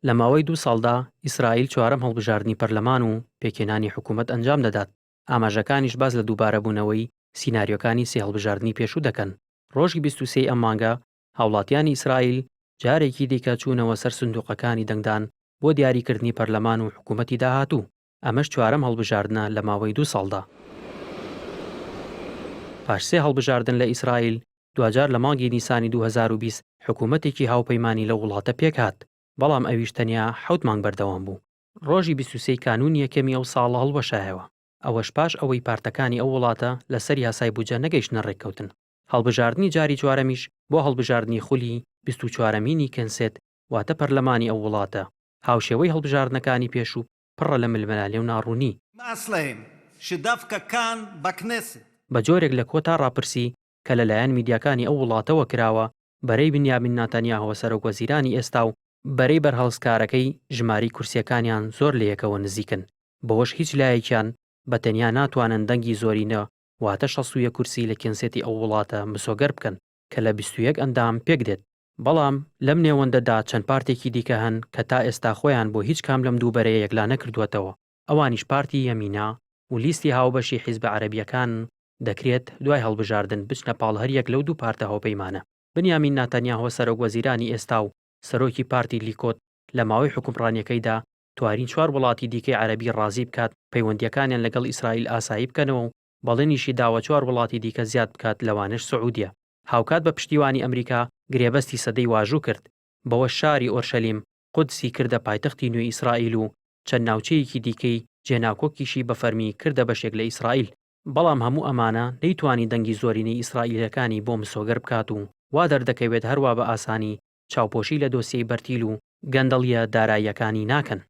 لە ماوەی 2 ساڵدا ئیسرائیل چوارەم هەڵبژاردننی پەرلەمان و پێکێنانی حکوومەت ئەنجام دەدات. ئاماژەکانیش باز لە دووبارەبوونەوەی سیناریۆکانی سێ هەڵبژاردننی پێشوو دەکەن. ڕۆژی 23 ئەم مانگە هاوڵاتیانی ئیسرائیل جارێکی دیکە چوونەوە سەر سندوقەکانی دەنگدان بۆ دیاریکردنی پەرلەمان و حکوومەتی داهاتوو. ئەمەش چوارەم هەڵبژاردنە لە ماوەی 2 ساڵدا. پاش سێ هەڵبژاردن لە ئیسرائیل دوجار لە مانگی نیسانی 2020 حکوومەتێکی هاوپەیمانی لە وڵاتە پێکهات، بەڵام ئەویش تەنیا 7 مانگ بەردەوام بوو. ڕۆژی 23 کانون یەکەمی ئەو ساڵە هەڵوەشایەوە، ئەوەش پاش ئەوەی پارتەکانی ئەو وڵاتە لەسەر یاسای بوجە نەگەیشتنە ڕێککەوتن. هەڵبژاردننی جاری چوارەمیش بۆ هەڵبژاردننی خولی 24مینی کەنسێت واتە پەرلەمانی ئەو وڵاتە. هاوشێوەی هەڵبژاردنەکانی پێشوو پڕە لە ململالێ و ناڕوونی. بە جۆرێک لە کۆتا ڕاپرسی کە لەلایەن میدیاکانی ئەو وڵاتەوە کراوە بەرەی بنیامین ناتانیاهوە سەرۆکوەزیرانی ئێستا و بەرەی بەرهەڵسکارەکەی ژماری کورسیەکانیان زۆر لە یەکەوە نزیکن، بەوەش هیچ لایەکیان بە تەنیا ناتوانن دەنگی زۆرینە واتە 61 کورسی لە کێنسێتی ئەو وڵاتە مسۆگەر بکەن کە لە 21 ئەندام پێک دێت. بەڵام لەم نێوەندەدا چەند پارتێکی دیکە هەن کە تا ئێستا خۆیان بۆ هیچ کام لەم دووبەرەیە یەکلا نەکردووەتەوە. ئەوانیش پارتی یەمینا و لیستی هاوبەشی حیزب عەرەبیەکان دەکرێت دوای هەڵبژاردن بچنە پاڵ هەریەک لەو دوو پارتە هاوپەیمانە. بنیامین ناتانیاهوە سەرۆکوەزیرانی ئێستا و سەرۆکی پارتی لیکۆت لە ماوەی حکومڕانیەکەیدا توانین 4 وڵاتی دیکەی عەرەبی ڕازی بکات پەیوەندیەکانیان لەگەڵ ئیسرائیل ئاسایی بکەنەوە و بەڵێنیشی داوە 4 وڵاتی دیکە زیاد بکات لەوانش سعودیە. هاوکات بە پشتیوانی ئەمریکا گرێبەستی سەدەی واژوو کرد، بەوە شاری ئۆرشەلیم قودسی کردە پایتەختی نوێی ئیسرائیل و چەند ناوچەیەکی دیکەی جێناکۆکیشی بە فەرمی کردە بەشێک لە ئیسرائیل. بەڵام هەموو ئەمانە نەیتوانی دەنگی زۆرینەی ئیسرائیلەکانی بۆ مسۆگەر بکات و وا دەردەکەوێت هەروە بە ئاسانی چاوپۆشی لە دۆسیەی بەرتیل و گەندەڵیە داراییەکانی ناکەن.